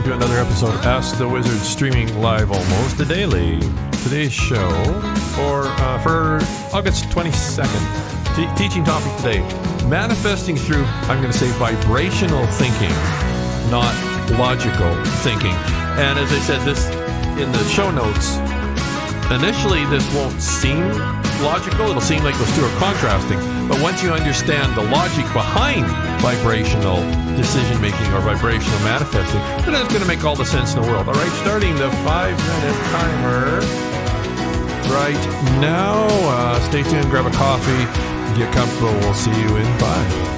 to another episode of Ask the Wizard, streaming live almost daily. Today's show for August 22nd. Teaching topic today, manifesting through, I'm going to say, vibrational thinking, not logical thinking. And as I said, this in the show notes, initially this won't seem logical. It'll seem like those two are contrasting. But once you understand the logic behind vibrational decision-making or vibrational manifesting, then it's going to make all the sense in the world. All right, starting the 5-minute timer right now. Stay tuned, grab a coffee, get comfortable. We'll see you in 5.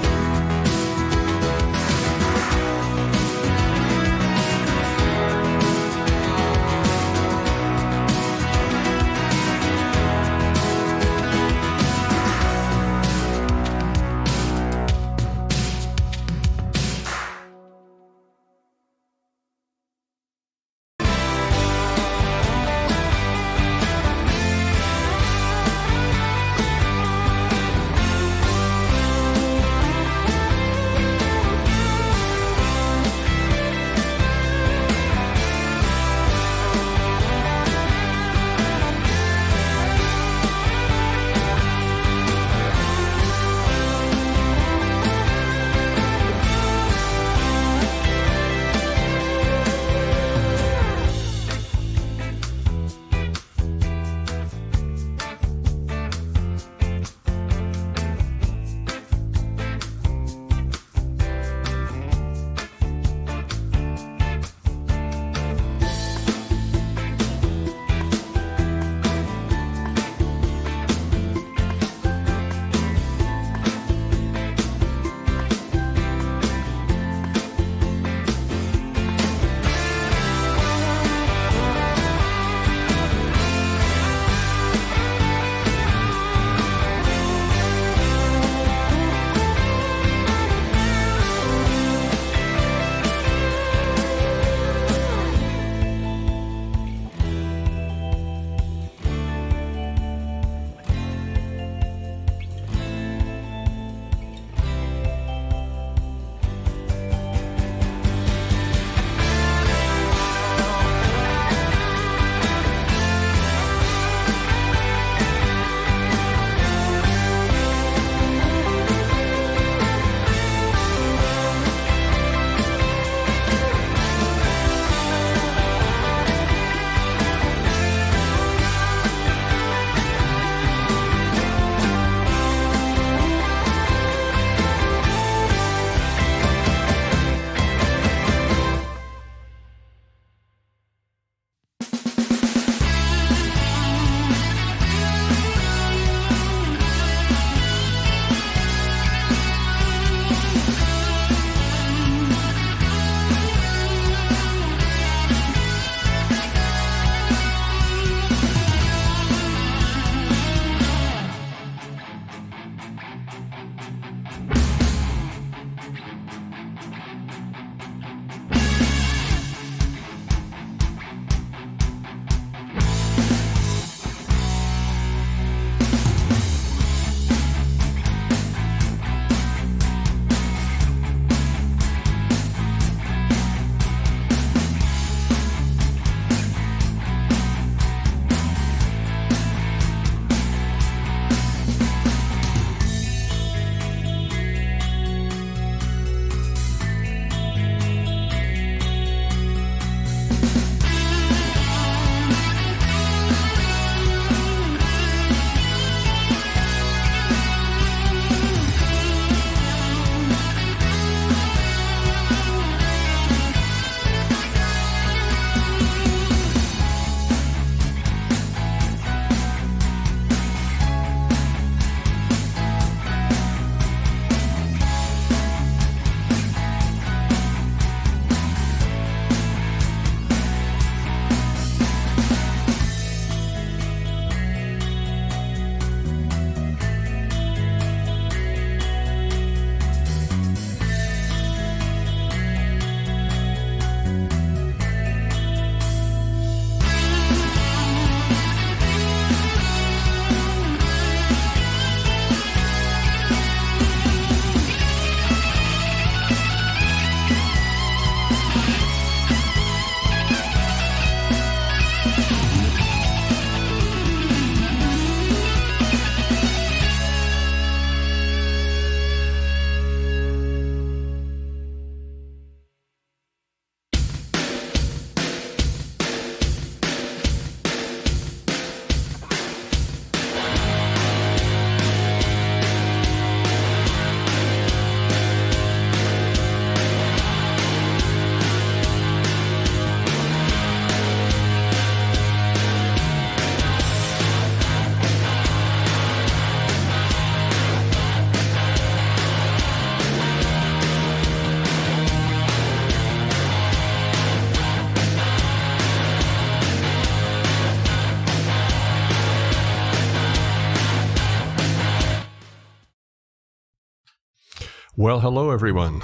Well, hello, everyone.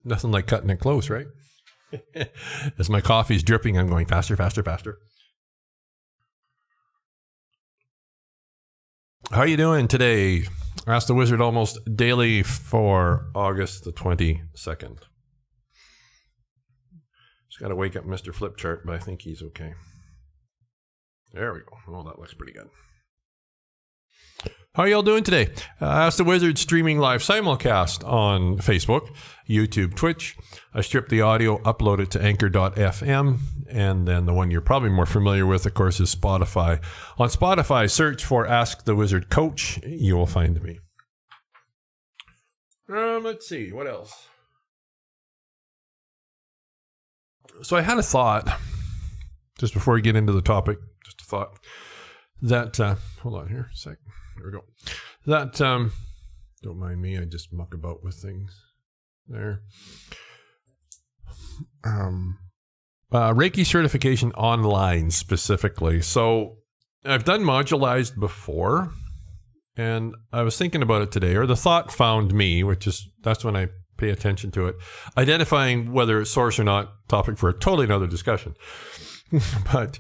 Nothing like cutting it close, right? As my coffee's dripping, I'm going faster, faster, faster. How are you doing today? Ask the Wizard almost daily for August the 22nd. Just got to wake up Mr. Flipchart, but I think he's okay. There we go. Oh, that looks pretty good. How are y'all doing today? Ask the Wizard streaming live simulcast on Facebook, YouTube, Twitch. I stripped the audio, uploaded to anchor.fm, and then the one you're probably more familiar with, of course, is Spotify. On Spotify, search for Ask the Wizard Coach. You will find me. Let's see, what else? So I had a thought, just before we get into the topic, just a thought that, hold on here a sec. There we go. That, don't mind me, I just muck about with things there. Reiki certification online specifically. So I've done modularized before, and I was thinking about it today, or the thought found me, that's when I pay attention to it. Identifying whether it's source or not, topic for a totally another discussion. But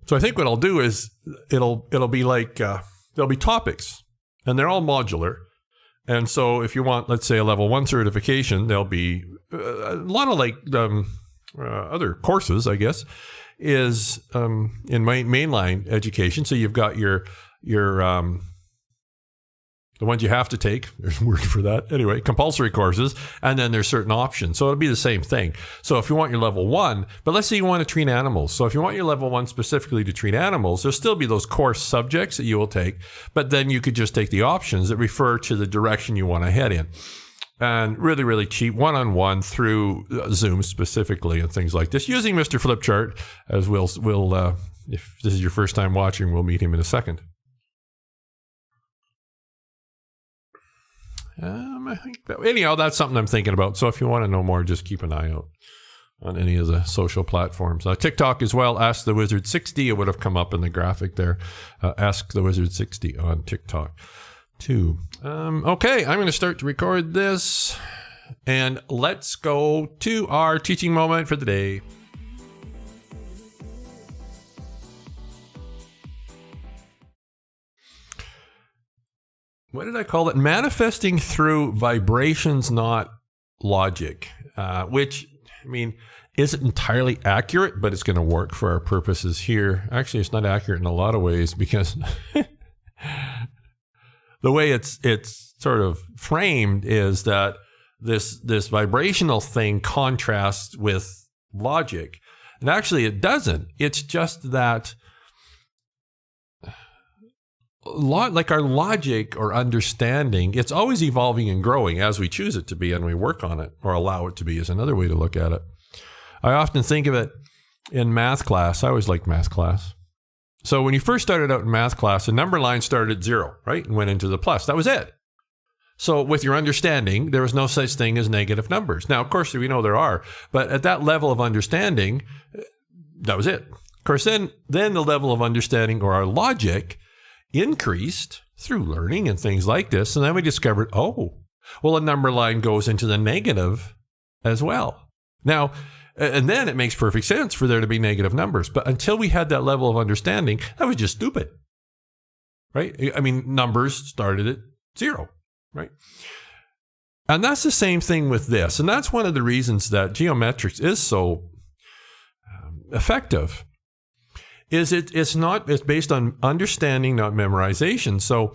so I think what I'll do is it'll be like, there'll be topics, and they're all modular. And so if you want, let's say, a level 1 certification, there'll be a lot of like other courses, I guess, is in mainline education. So you've got your the ones you have to take, there's a word for that. Anyway, compulsory courses, and then there's certain options. So it'll be the same thing. So if you want your level 1, but let's say you want to treat animals. So if you want your level 1 specifically to treat animals, there'll still be those course subjects that you will take, but then you could just take the options that refer to the direction you want to head in. And really, really cheap, one-on-one through Zoom specifically and things like this, using Mr. Flipchart, as we'll if this is your first time watching, we'll meet him in a second. I think anyhow, that's something I'm thinking about. So if you want to know more, just keep an eye out on any of the social platforms. TikTok as well, Ask the Wizard 60. It would have come up in the graphic there. Ask the Wizard 60 on TikTok too. Okay, I'm going to start to record this, and let's go to our teaching moment for the day. What did I call it? Manifesting through vibrations, not logic, which, I mean, isn't entirely accurate, but it's going to work for our purposes here. Actually, it's not accurate in a lot of ways, because the way it's sort of framed is that this vibrational thing contrasts with logic. And actually, it doesn't. It's just that like our logic or understanding, it's always evolving and growing as we choose it to be and we work on it, or allow it to be is another way to look at it. I often think of it in math class. I always liked math class. So when you first started out in math class, the number line started at 0, right? And went into the plus. That was it. So with your understanding, there was no such thing as negative numbers. Now, of course, we know there are, but at that level of understanding, that was it. Of course, then the level of understanding, or our logic, increased through learning and things like this. And then we discovered, oh, well, a number line goes into the negative as well. Now, and then it makes perfect sense for there to be negative numbers. But until we had that level of understanding, that was just stupid, right? I mean, numbers started at 0, right? And that's the same thing with this. And that's one of the reasons that geometrics is so effective. It's based on understanding, not memorization. So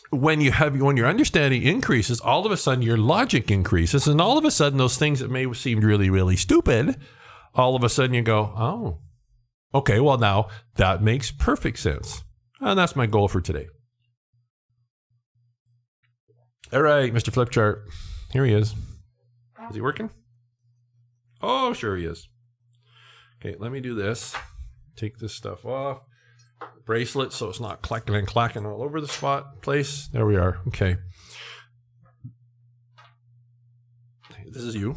when your understanding increases, all of a sudden your logic increases, and all of a sudden those things that may have seemed really, really stupid, all of a sudden you go, oh, okay, well now that makes perfect sense. And that's my goal for today. All right, Mr. Flipchart, here he is. Is he working? Oh, sure he is. Okay, let me do this. Take this stuff off. Bracelet so it's not clacking and clacking all over the place. There we are. Okay. This is you.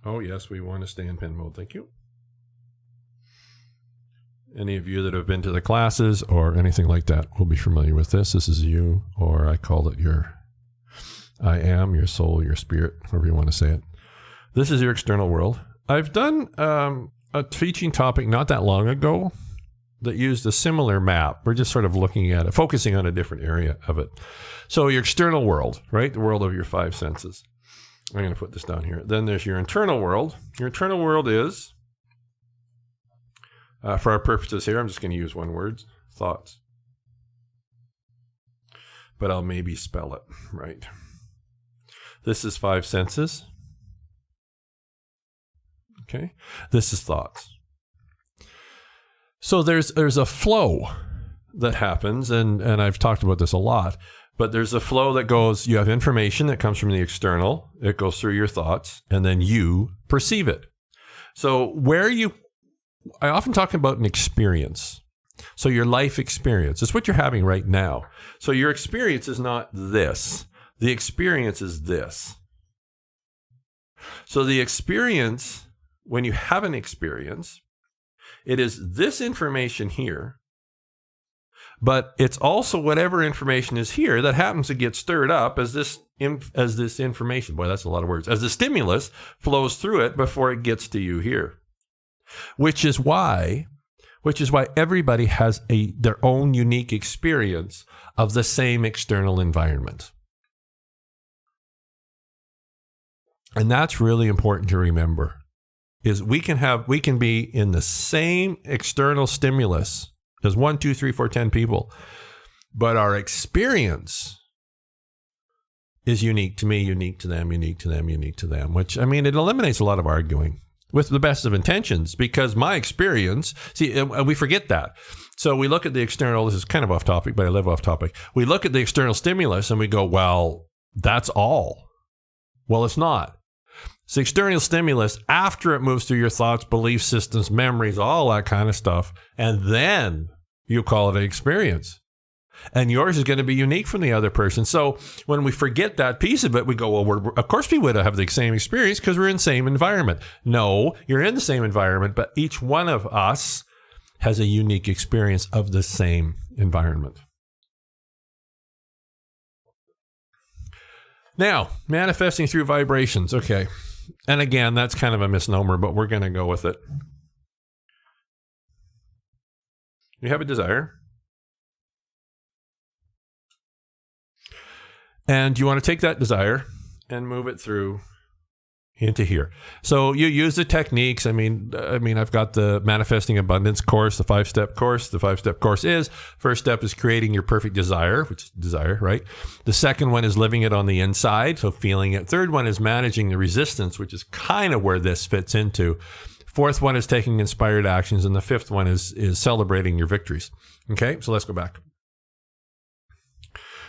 Oh, yes, we want to stay in pen mode. Thank you. Any of you that have been to the classes or anything like that will be familiar with this. This is you, or I call it your I am, your soul, your spirit, however you want to say it. This is your external world. I've done a teaching topic not that long ago that used a similar map. We're just sort of looking at it, focusing on a different area of it. So your external world, right? The world of your five senses. I'm going to put this down here. Then there's your internal world. Your internal world is, for our purposes here, I'm just going to use one word, thoughts. But I'll maybe spell it right. This is five senses. Okay. This is thoughts. So there's a flow that happens, and I've talked about this a lot, but there's a flow that goes, you have information that comes from the external, it goes through your thoughts, and then you perceive it. So I often talk about an experience. So your life experience is what you're having right now. So your experience is not this. The experience is this. So the experience, when you have an experience, it is this information here, but it's also whatever information is here that happens to get stirred up as this information. Boy, that's a lot of words. As the stimulus flows through it before it gets to you here. Which is why everybody has their own unique experience of the same external environment. And that's really important to remember. Is we can be in the same external stimulus as 1, 2, 3, 4, 10 people, but our experience is unique to me, unique to them, unique to them, unique to them, which, I mean, it eliminates a lot of arguing with the best of intentions, because my experience, see, we forget that. So we look at the external, this is kind of off topic, but I live off topic. We look at the external stimulus and we go, well, that's all. Well, it's not. It's the external stimulus after it moves through your thoughts, belief systems, memories, all that kind of stuff. And then you call it an experience. And yours is going to be unique from the other person. So when we forget that piece of it, we go, well, of course we would have the same experience because we're in the same environment. No, you're in the same environment, but each one of us has a unique experience of the same environment. Now, manifesting through vibrations. Okay. And again, that's kind of a misnomer, but we're going to go with it. You have a desire. And you want to take that desire and move it through into here. So you use the techniques. I mean, I've got the Manifesting Abundance course, the 5-step course. The 5-step course is, first step is creating your perfect desire, which is desire, right? The second one is living it on the inside, so feeling it. Third one is managing the resistance, which is kind of where this fits into. Fourth one is taking inspired actions. And the fifth one is celebrating your victories. Okay, so let's go back.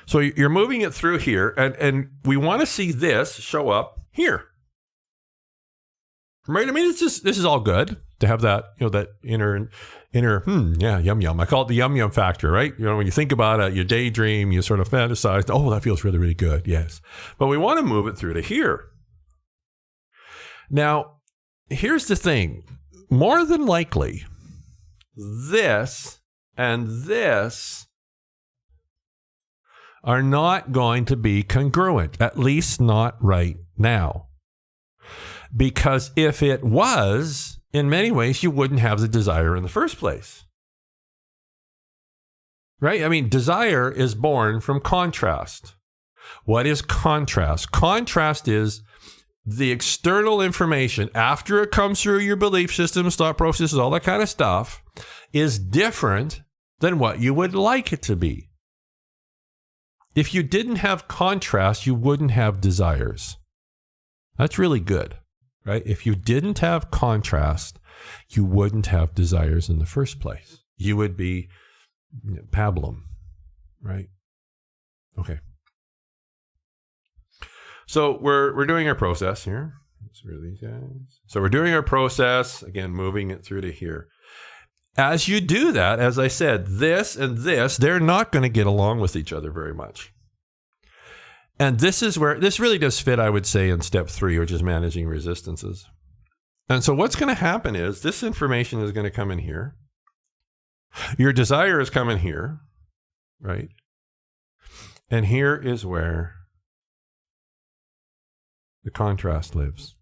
So you're moving it through here, and we want to see this show up here. Right? I mean, this is all good to have that, that inner, yum yum. I call it the yum yum factor, right? When you think about it, you daydream, you sort of fantasize, oh, that feels really, really good. Yes. But we want to move it through to here. Now, here's the thing. More than likely, this and this are not going to be congruent, at least not right now. Because if it was, in many ways, you wouldn't have the desire in the first place. Right? I mean, desire is born from contrast. What is contrast? Contrast is the external information after it comes through your belief systems, thought processes, all that kind of stuff, is different than what you would like it to be. If you didn't have contrast, you wouldn't have desires. That's really good. Right? If you didn't have contrast, you wouldn't have desires in the first place. You would be pablum, right? Okay. So we're doing our process here. Let's rid of these guys. So we're doing our process, again, moving it through to here. As you do that, as I said, this and this, they're not going to get along with each other very much. And this is where, this really does fit, I would say, in step 3, which is managing resistances. And so what's going to happen is this information is going to come in here. Your desire is coming here, right? And here is where the contrast lives,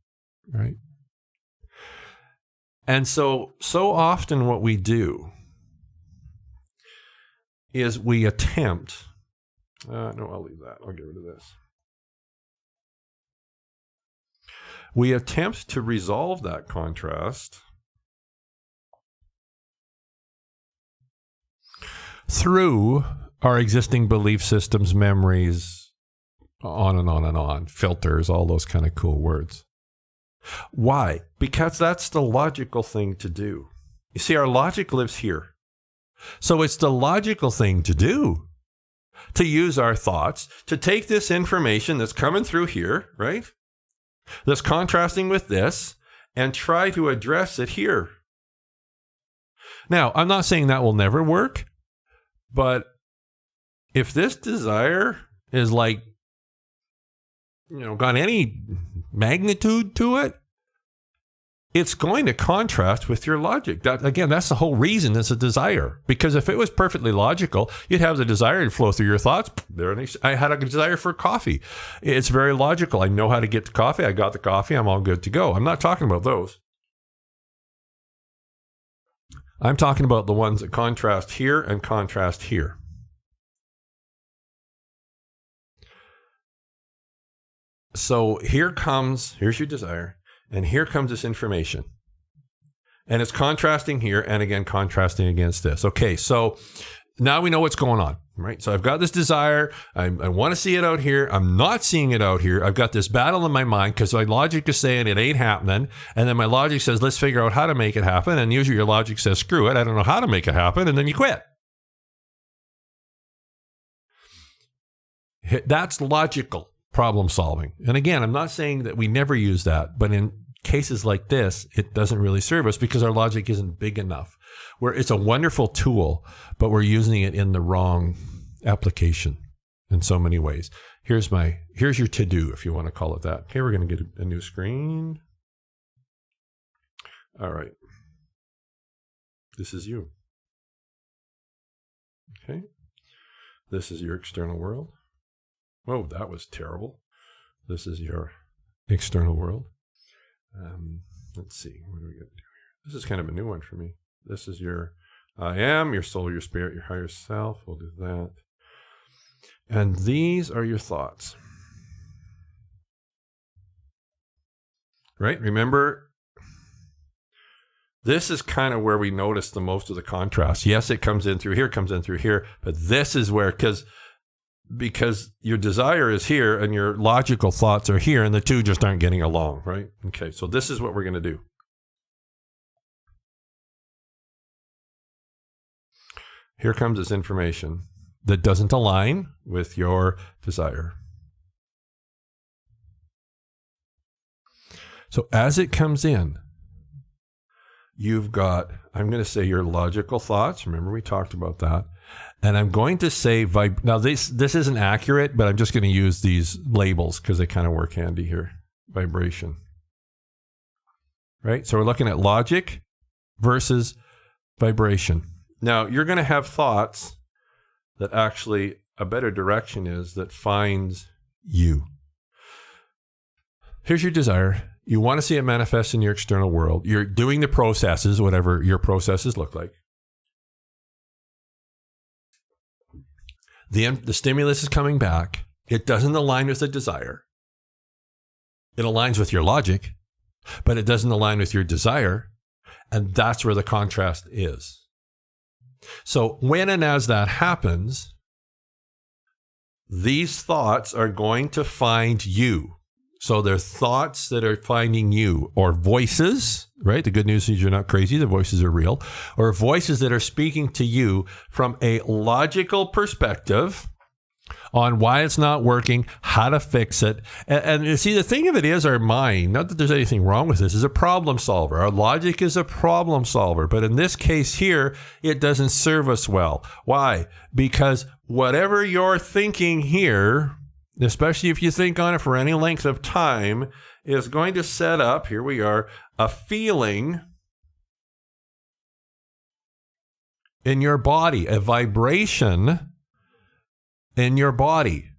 right? And so often what we do is we attempt, no, I'll leave that. I'll get rid of this. We attempt to resolve that contrast through our existing belief systems, memories, on and on and on, filters, all those kind of cool words. Why? Because that's the logical thing to do. You see, our logic lives here. So it's the logical thing to do, to use our thoughts, to take this information that's coming through here, right? That's contrasting with this, and try to address it here. Now, I'm not saying that will never work, but if this desire is like, got any magnitude to it, it's going to contrast with your logic. That's the whole reason it's a desire. Because if it was perfectly logical, you'd have the desire to flow through your thoughts. I had a desire for coffee. It's very logical. I know how to get the coffee. I got the coffee. I'm all good to go. I'm not talking about those. I'm talking about the ones that contrast here and contrast here. So here's your desire, and here comes this information. And it's contrasting here, and again, contrasting against this. Okay, so now we know what's going on, right? So I've got this desire. I want to see it out here. I'm not seeing it out here. I've got this battle in my mind because my logic is saying it ain't happening. And then my logic says, let's figure out how to make it happen. And usually your logic says, screw it, I don't know how to make it happen. And then you quit. That's logical problem solving. And again, I'm not saying that we never use that, but in cases like this, it doesn't really serve us because our logic isn't big enough. Where it's a wonderful tool, but we're using it in the wrong application in so many ways. Here's your to-do, if you want to call it that. Okay, we're going to get a new screen. All right. This is you. Okay. This is your external world. Whoa, that was terrible. This is your external world. Let's see. What do we got to do here? This is kind of a new one for me. This is your I am, your soul, your spirit, your higher self. We'll do that. And these are your thoughts. Right? Remember, this is kind of where we notice the most of the contrast. Yes, it comes in through here, comes in through here, but this is where, because your desire is here and your logical thoughts are here and the two just aren't getting along, right? Okay, so this is what we're going to do. Here comes this information that doesn't align with your desire. So as it comes in, you've got, I'm going to say your logical thoughts. Remember we talked about that. And I'm going to say, now this isn't accurate, but I'm just going to use these labels because they kind of work handy here. Vibration. Right? So we're looking at logic versus vibration. Now, you're going to have thoughts that actually a better direction is that finds you. Here's your desire. You want to see it manifest in your external world. You're doing the processes, whatever your processes look like. The stimulus is coming back. It doesn't align with the desire. It aligns with your logic, but it doesn't align with your desire. And that's where the contrast is. So when and as that happens, these thoughts are going to find you. So they're thoughts that are finding you, or voices, right? The good news is you're not crazy. The voices are real. Or voices that are speaking to you from a logical perspective on why it's not working, how to fix it. And you see, the thing of it is our mind, not that there's anything wrong with this, is a problem solver. Our logic is a problem solver. But in this case here, it doesn't serve us well. Why? Because whatever you're thinking here, especially if you think on it for any length of time, is going to set up, here we are, a feeling in your body, a vibration in your body.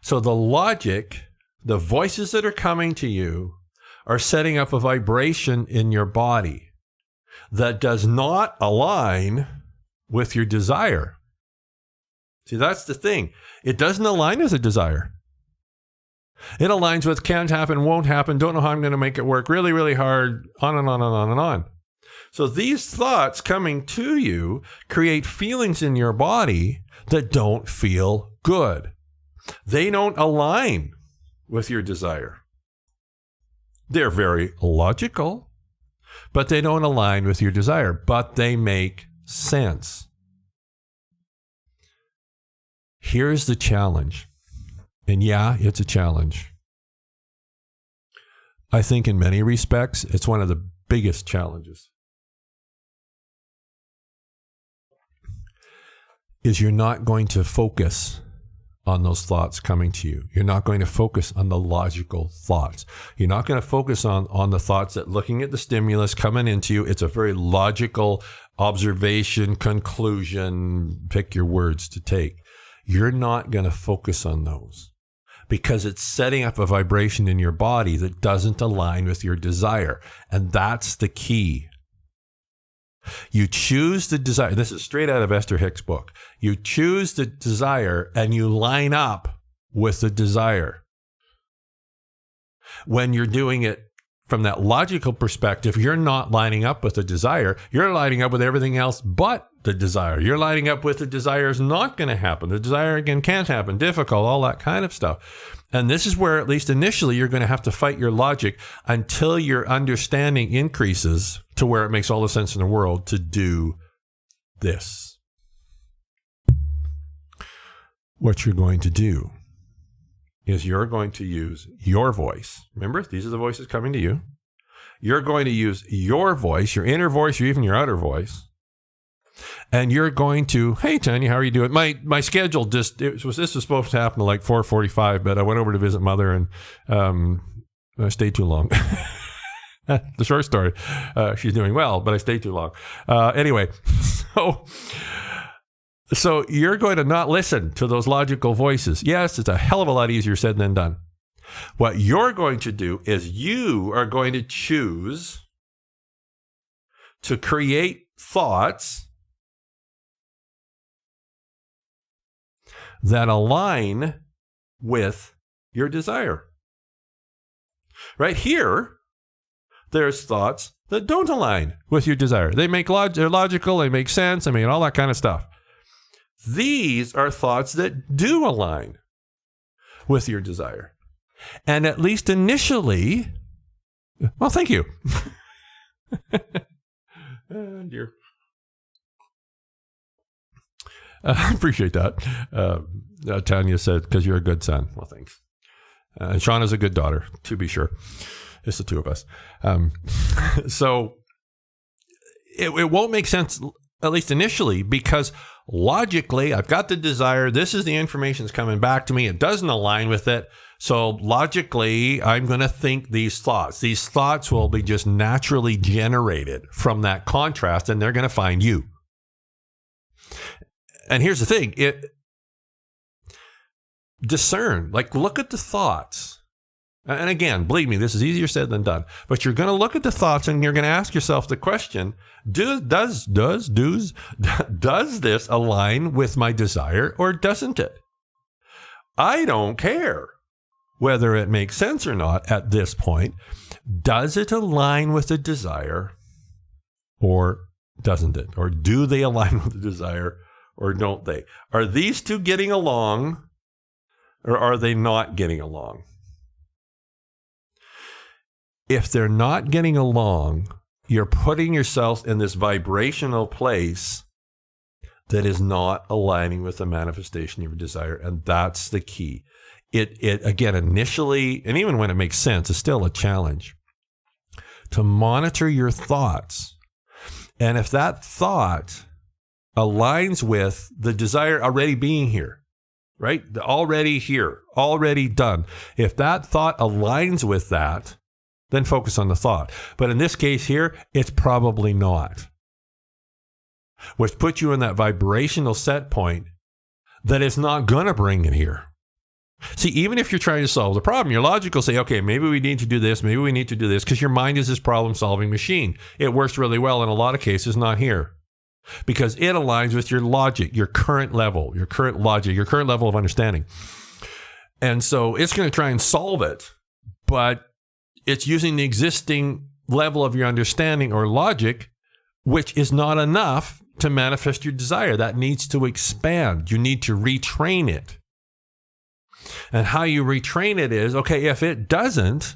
So the logic, the voices that are coming to you are setting up a vibration in your body that does not align with your desire. See, that's the thing. It doesn't align with a desire. It aligns with can't happen, won't happen, don't know how I'm going to make it work, really, really hard, on and on and on and on. So these thoughts coming to you create feelings in your body that don't feel good. They don't align with your desire. They're very logical, but they don't align with your desire, but they make sense. Here's the challenge. And yeah, it's a challenge. I think in many respects, it's one of the biggest challenges. Is you're not going to focus on those thoughts coming to you. You're not going to focus on the logical thoughts. You're not going to focus on the thoughts that looking at the stimulus coming into you, it's a very logical observation, conclusion, pick your words to take. You're not going to focus on those because it's setting up a vibration in your body that doesn't align with your desire. And that's the key. You choose the desire. This is straight out of Esther Hicks' book. You choose the desire and you line up with the desire. When you're doing it from that logical perspective, you're not lining up with the desire. You're lining up with everything else but the desire. You're lining up with the desire is not going to happen. The desire, again, can't happen, difficult, all that kind of stuff. And this is where, at least initially, you're going to have to fight your logic until your understanding increases to where it makes all the sense in the world to do this. What you're going to do is you're going to use your voice. Remember, these are the voices coming to you. You're going to use your voice, your inner voice, or even your outer voice. And you're going to, hey, Tanya, how are you doing? My schedule this was supposed to happen at like 4:45, but I went over to visit Mother and I stayed too long. The short story, she's doing well, but I stayed too long. Anyway, so you're going to not listen to those logical voices. Yes, it's a hell of a lot easier said than done. What you're going to do is you are going to choose to create thoughts that align with your desire. Right here, there's thoughts that don't align with your desire. They make they're logical, they make sense, I mean, all that kind of stuff. These are thoughts that do align with your desire. And at least initially, well, thank you. Oh, dear. I appreciate that. Tanya said, because you're a good son. Well, thanks. And Shauna's a good daughter, to be sure. It's the two of us. So it won't make sense, at least initially, because logically, I've got the desire. This is the information that's coming back to me. It doesn't align with it. So logically, I'm going to think these thoughts. These thoughts will be just naturally generated from that contrast, and they're going to find you. And here's the thing, discern, like look at the thoughts. And again, believe me, this is easier said than done. But you're going to look at the thoughts and you're going to ask yourself the question, does this align with my desire or doesn't it? I don't care whether it makes sense or not at this point. Does it align with the desire or doesn't it? Or do they align with the desire? Or don't they? Are these two getting along or are they not getting along? If they're not getting along, you're putting yourself in this vibrational place that is not aligning with the manifestation of your desire. And that's the key. It again, initially, and even when it makes sense, it's still a challenge to monitor your thoughts. And if that thought aligns with the desire already being here, right? Already here, already done. If that thought aligns with that, then focus on the thought. But in this case here, it's probably not. which puts you in that vibrational set point that it's not going to bring it here. See, even if you're trying to solve the problem, your logic will say, okay, maybe we need to do this, maybe we need to do this, because your mind is this problem-solving machine. It works really well in a lot of cases, not here. Because it aligns with your logic, your current level, your current logic, your current level of understanding. And so it's going to try and solve it, but it's using the existing level of your understanding or logic, which is not enough to manifest your desire. That needs to expand. You need to retrain it. And how you retrain it is, okay, if it doesn't,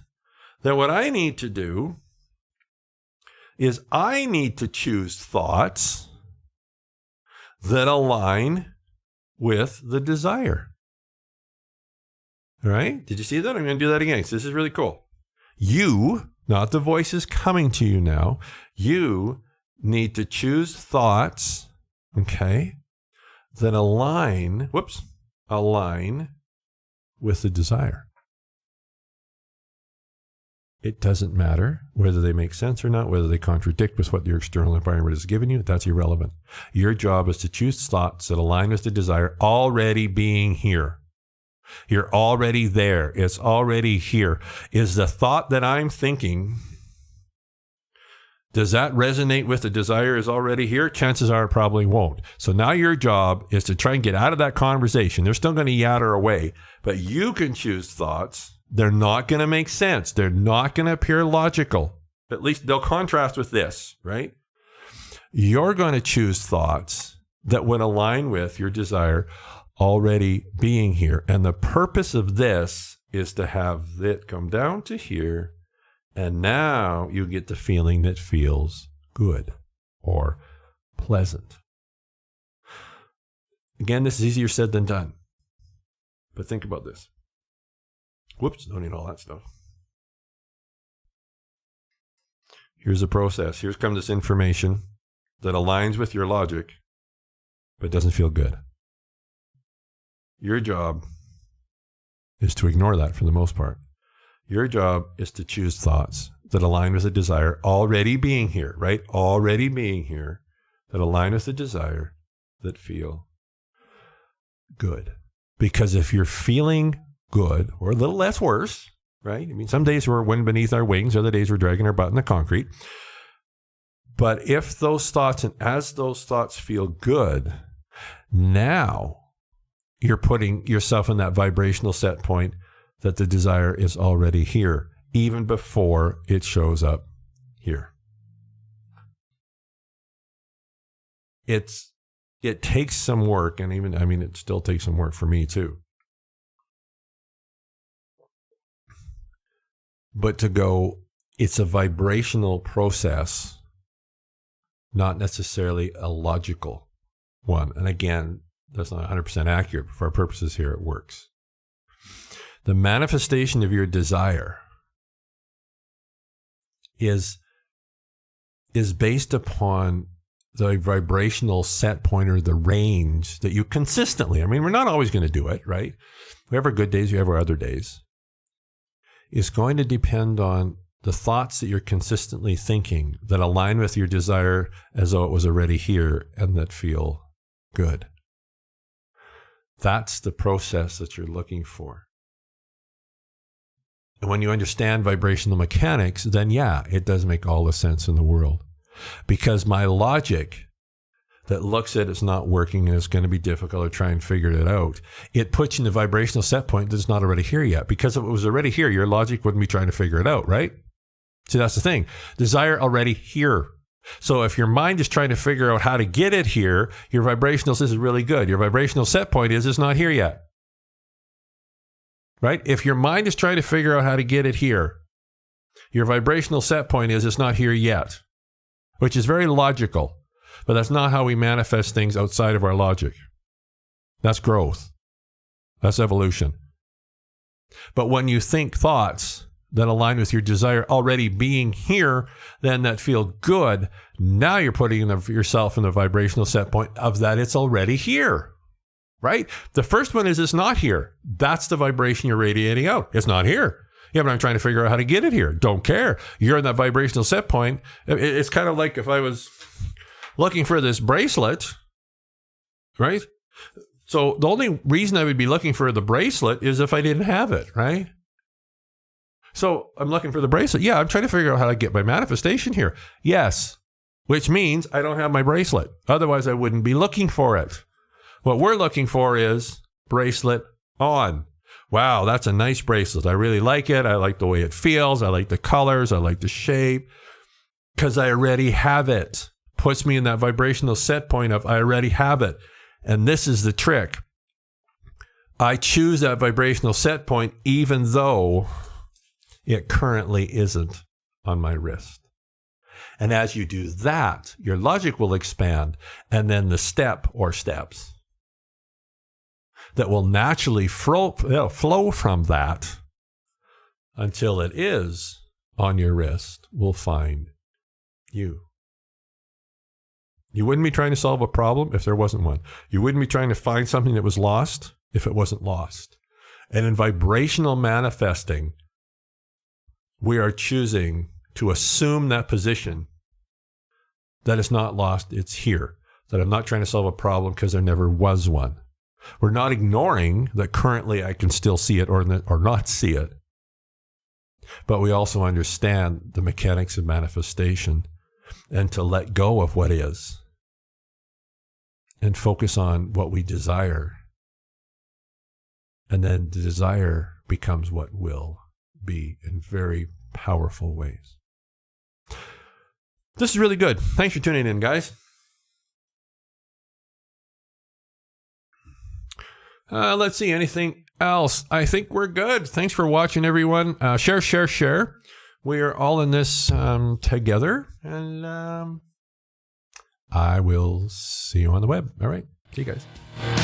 then what I need to do is I need to choose thoughts that align with the desire. All right? Did you see that? I'm going to do that again. So this is really cool. You, not the voices coming to you now, you need to choose thoughts, okay, that align with the desire. It doesn't matter whether they make sense or not, whether they contradict with what your external environment has given you. That's irrelevant. Your job is to choose thoughts that align with the desire already being here. You're already there. It's already here. Is the thought that I'm thinking, does that resonate with the desire is already here? Chances are it probably won't. So now your job is to try and get out of that conversation. They're still going to yatter away, but you can choose thoughts. They're not going to make sense. They're not going to appear logical. At least they'll contrast with this, right? You're going to choose thoughts that would align with your desire already being here. And the purpose of this is to have it come down to here. And now you get the feeling that feels good or pleasant. Again, this is easier said than done. But think about this. Whoops, don't need all that stuff. Here's the process. Here's comes this information that aligns with your logic, but doesn't feel good. Your job is to ignore that for the most part. Your job is to choose thoughts that align with the desire already being here, right? Already being here, that align with the desire, that feel good. Because if you're feeling good or a little less worse, right? I mean, some days we're wind beneath our wings, other days we're dragging our butt in the concrete. But if those thoughts, and as those thoughts feel good, now you're putting yourself in that vibrational set point that the desire is already here, even before it shows up here. It takes some work, and it still takes some work for me too. But to go, it's a vibrational process, not necessarily a logical one. And again, that's not 100% accurate, but for our purposes here, it works. The manifestation of your desire is based upon the vibrational set point or the range that you consistently, we're not always going to do it, right? We have our good days, we have our other days. It's going to depend on the thoughts that you're consistently thinking that align with your desire as though it was already here and that feel good. That's the process that you're looking for. And when you understand vibrational mechanics, then yeah, it does make all the sense in the world. Because my logic that looks at it's not working and it's going to be difficult or try and figure it out, it puts you in the vibrational set point that's not already here yet. Because if it was already here, your logic wouldn't be trying to figure it out, right? See, that's the thing. Desire already here. So if your mind is trying to figure out how to get it here, your vibrational this is really good. Your vibrational set point is it's not here yet. Right? If your mind is trying to figure out how to get it here, your vibrational set point is it's not here yet, which is very logical. But that's not how we manifest things outside of our logic. That's growth. That's evolution. But when you think thoughts that align with your desire already being here, then that feel good, now you're putting yourself in the vibrational set point of that it's already here. Right? The first one is it's not here. That's the vibration you're radiating out. It's not here. Yeah, but I'm trying to figure out how to get it here. Don't care. You're in that vibrational set point. It's kind of like if I was looking for this bracelet, right? So the only reason I would be looking for the bracelet is if I didn't have it, right? So I'm looking for the bracelet. Yeah, I'm trying to figure out how to get my manifestation here. Yes, which means I don't have my bracelet. Otherwise, I wouldn't be looking for it. What we're looking for is bracelet on. Wow, that's a nice bracelet. I really like it. I like the way it feels. I like the colors. I like the shape. Because I already have it. Puts me in that vibrational set point of I already have it. And this is the trick. I choose that vibrational set point even though it currently isn't on my wrist. And as you do that, your logic will expand, and then the step or steps that will naturally flow from that until it is on your wrist will find you. You wouldn't be trying to solve a problem if there wasn't one. You wouldn't be trying to find something that was lost if it wasn't lost. And in vibrational manifesting, we are choosing to assume that position that it's not lost, it's here. That I'm not trying to solve a problem because there never was one. We're not ignoring that currently I can still see it or not see it. But we also understand the mechanics of manifestation and to let go of what is and focus on what we desire. And then the desire becomes what will be in very powerful ways. This is really good. Thanks for tuning in, guys. Let's see. Anything else? I think we're good. Thanks for watching, everyone. Share. We are all in this together. And I will see you on the web. All right. See you guys.